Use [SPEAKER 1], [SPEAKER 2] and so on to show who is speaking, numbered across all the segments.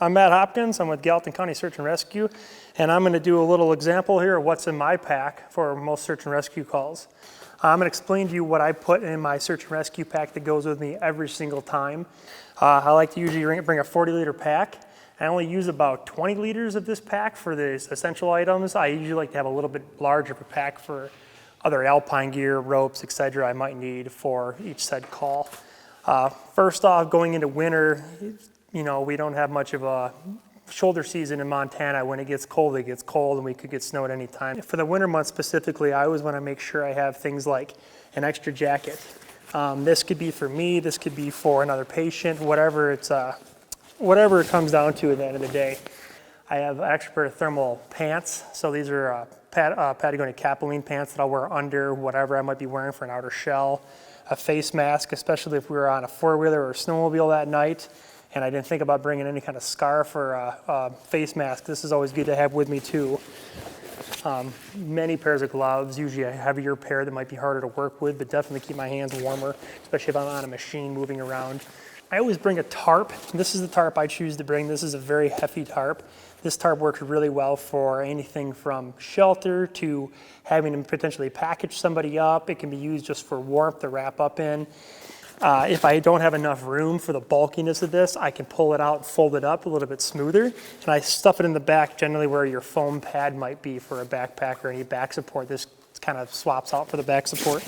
[SPEAKER 1] I'm Matt Hopkins. I'm with Gallatin County Search and Rescue, and I'm going to do a little example here of what's in my pack for most search and rescue calls. I'm going to explain to you what I put in my search and rescue pack that goes with me every single time. I like to usually bring a 40-liter pack. I only use about 20 liters of this pack for the essential items. I usually like to have a little bit larger of a pack for other alpine gear, ropes, etc. I might need for each said call. First off, going into winter, you know, we don't have much of a shoulder season in Montana. When it gets cold, and we could get snow at any time. For the winter months specifically, I always want to make sure I have things like an extra jacket. This could be for me, this could be for another patient, whatever it comes down to at the end of the day. I have an extra pair of thermal pants. So these are Patagonia Capilene pants that I'll wear under whatever I might be wearing for an outer shell. A face mask, especially if we were on a four-wheeler or a snowmobile that night, and I didn't think about bringing any kind of scarf or a face mask. This is always good to have with me too. Many pairs of gloves, usually a heavier pair that might be harder to work with, but definitely keep my hands warmer, especially if I'm on a machine moving around. I always bring a tarp. This is the tarp I choose to bring. This is a very hefty tarp. This tarp works really well for anything from shelter to having to potentially package somebody up. It can be used just for warmth to wrap up in. If I don't have enough room for the bulkiness of this, I can pull it out and fold it up a little bit smoother. And I stuff it in the back, generally where your foam pad might be for a backpack or any back support. This kind of swaps out for the back support.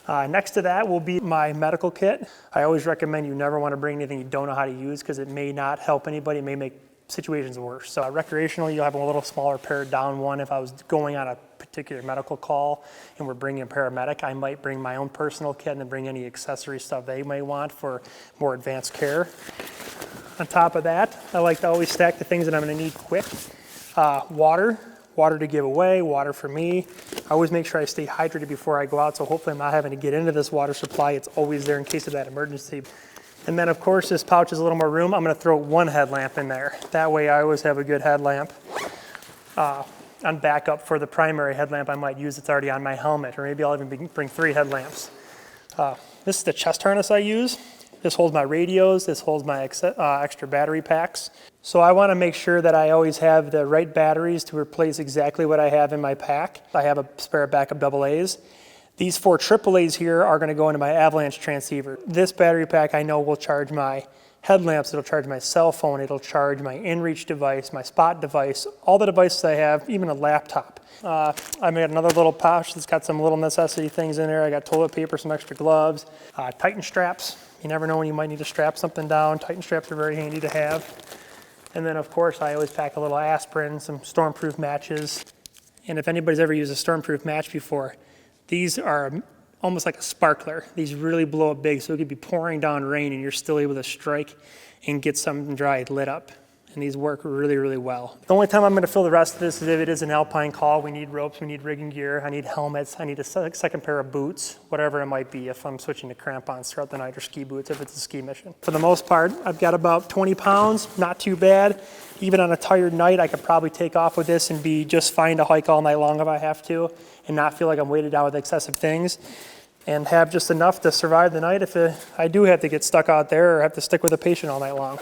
[SPEAKER 1] Next to that will be my medical kit. I always recommend you never want to bring anything you don't know how to use because it may not help anybody. It may make situations worse. So recreational, you'll have a little smaller pared down one. If I was going on a particular medical call and we're bringing a paramedic, I might bring my own personal kit and then bring any accessory stuff they may want for more advanced care. On top of that, I like to always stack the things that I'm going to need quick. Water to give away, water for me. I always make sure I stay hydrated before I go out, so hopefully I'm not having to get into this water supply. It's always there in case of that emergency. And then of course this pouch is a little more room. I'm going to throw one headlamp in there. That way I always have a good headlamp. On backup for the primary headlamp I might use that's already on my helmet, or maybe I'll even bring 3 headlamps. This is the chest harness I use. This holds my radios, this holds my extra battery packs. So I want to make sure that I always have the right batteries to replace exactly what I have in my pack. I have a spare backup AA's. These 4 AAA's here are going to go into my avalanche transceiver. This battery pack I know will charge my headlamps, it'll charge my cell phone, it'll charge my inReach device, my spot device, all the devices I have, even a laptop. I made another little pouch that's got some little necessity things in there. I got toilet paper, some extra gloves, Tighten straps. You never know when you might need to strap something down. Tighten straps are very handy to have. And then of course I always pack a little aspirin, some stormproof matches. And if anybody's ever used a stormproof match before, these are almost like a sparkler. These really blow up big, so it could be pouring down rain and you're still able to strike and get something dry lit up. And these work really, really well. The only time I'm going to fill the rest of this is if it is an alpine call. We need ropes, we need rigging gear, I need helmets, I need a second pair of boots, whatever it might be if I'm switching to crampons throughout the night, or ski boots if it's a ski mission. For the most part, I've got about 20 pounds, not too bad. Even on a tired night, I could probably take off with this and be just fine to hike all night long if I have to, and not feel like I'm weighted down with excessive things, and have just enough to survive the night if I do have to get stuck out there or have to stick with a patient all night long.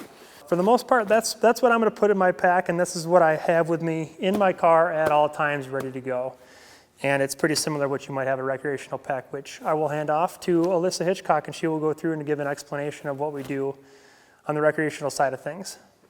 [SPEAKER 1] For the most part, that's what I'm going to put in my pack, and this is what I have with me in my car at all times ready to go. And it's pretty similar to what you might have a recreational pack, which I will hand off to Alyssa Hitchcock, and she will go through and give an explanation of what we do on the recreational side of things.